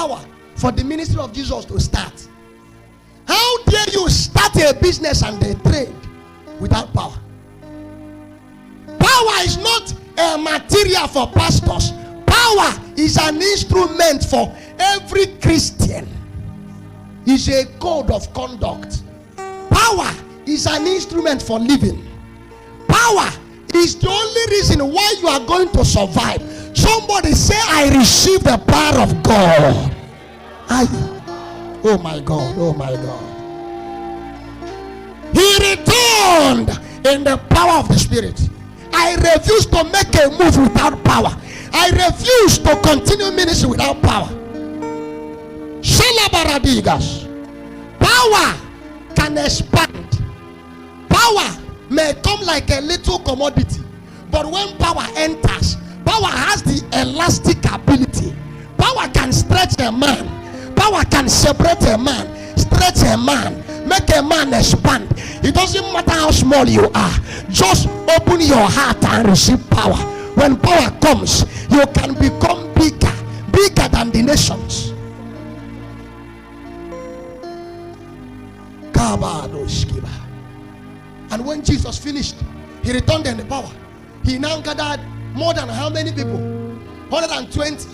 power for the ministry of Jesus to start. How dare you start a business and a trade without power? Power is not a material for pastors. Power is an instrument for every Christian. It's a code of conduct. Power is an instrument for living. Power is the only reason why you are going to survive. Somebody say, I receive the power of God. Oh my God, oh my God. He returned in the power of the Spirit. I refuse to make a move without power. I refuse to continue ministry without power. Shalabaradigas. Power can expand. Power may come like a little commodity, but when power enters, power has the elastic ability. Power can stretch a man. Power can separate a man, stretch a man, make a man expand. It doesn't matter how small you are. Just open your heart and receive power. When power comes, you can become bigger than the nations. And when Jesus finished, he returned in the power. He now gathered more than how many people? 120.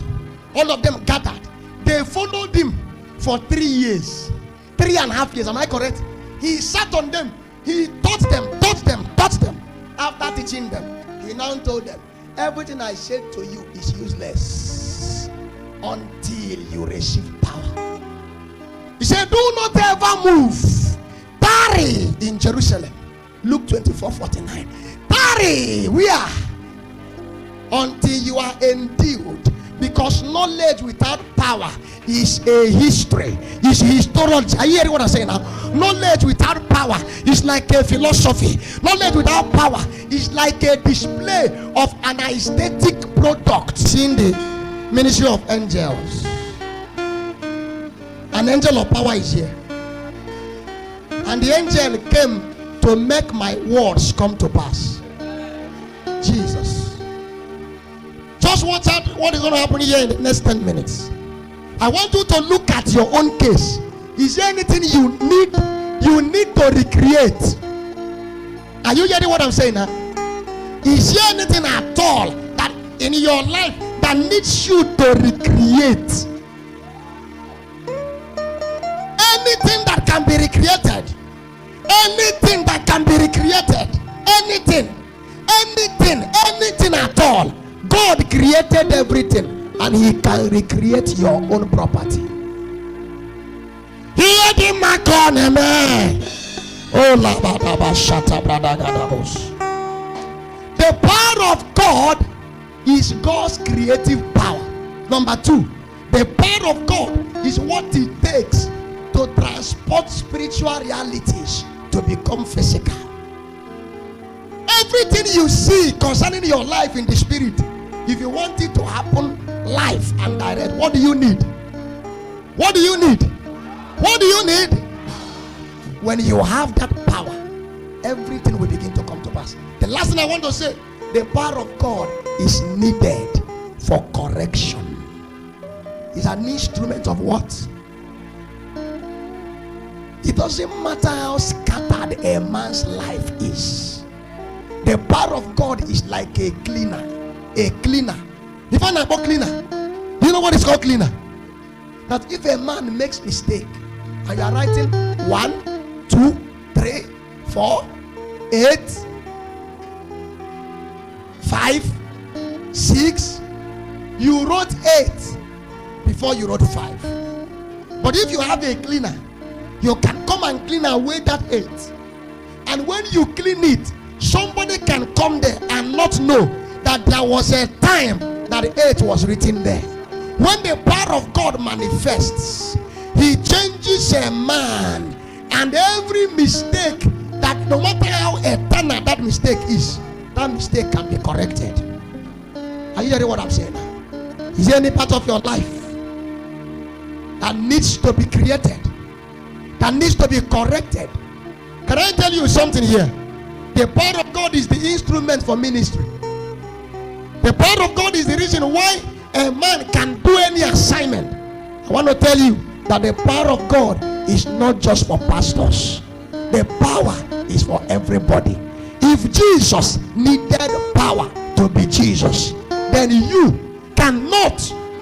All of them gathered. They followed him for 3 years. 3.5 years. Am I correct? He sat on them. He taught them. After teaching them, he now told them, everything I said to you is useless until you receive power. He said, do not ever move. Tarry in Jerusalem. Luke 24:49. Tarry where? Until you are endued. Because knowledge without power is a history. It's histology. Are you hearing what I'm saying now? Knowledge without power is like a philosophy. Knowledge without power is like a display of an aesthetic product. In the ministry of angels, an angel of power is here. And the angel came to make my words come to pass. Jesus. Just watch out what is going to happen here in the next 10 minutes. I want you to look at your own case. Is there anything you need to recreate? Are you hearing what I'm saying now? Is there anything at all that in your life that needs you to recreate? Anything that can be recreated. Anything that can be recreated. Anything at all. God created everything, and he can recreate your own property. Hear the maconeme. Oh, the power of God is God's creative power. Number 2, the power of God is what it takes to transport spiritual realities to become physical. Everything you see concerning your life in the spirit, if you want it to happen live and direct, what do you need? What do you need? What do you need? When you have that power, everything will begin to come to pass. The last thing I want to say, the power of God is needed for correction. It's an instrument of what? It doesn't matter how scattered a man's life is. The power of God is like a cleaner. A cleaner. If I'm about cleaner, do you know what is called cleaner? That if a man makes mistake and you are writing 1, 2, 3, 4, 8, 5, 6, you wrote 8 before you wrote 5. But if you have a cleaner, you can come and clean away that 8. And when you clean it, somebody can come there and not know that there was a time that 8 was written there. When the power of God manifests, he changes a man, and every mistake, that no matter how eternal that mistake is, that mistake can be corrected. Are you hearing what I'm saying now? Is there any part of your life that needs to be created, that needs to be corrected? Can I tell you something here? The power of God is the instrument for ministry. The power of God is the reason why a man can do any assignment. I want to tell you that the power of God is not just for pastors. The power is for everybody. If Jesus needed power to be Jesus, then you cannot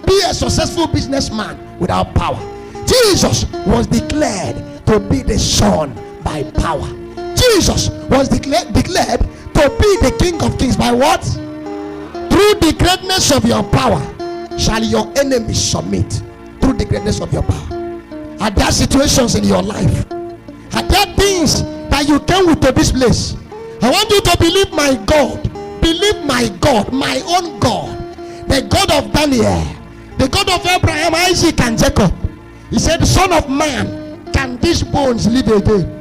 be a successful businessman without power. Jesus was declared to be the Son by power. Jesus was declared to be the King of Kings by what? Through the greatness of your power shall your enemies submit. Through the greatness of your power. Are there situations in your life? Are there things that you came with to this place? I want you to believe my God. Believe my God, my own God. The God of Daniel, the God of Abraham, Isaac, and Jacob. He said, Son of man, can these bones live again?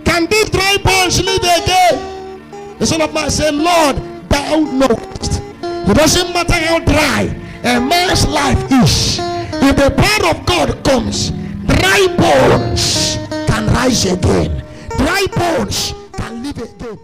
Can these dry bones live again? The Son of Man said, Lord, thou knowest. It doesn't matter how dry a man's life is. If the power of God comes, dry bones can rise again. Dry bones can live again.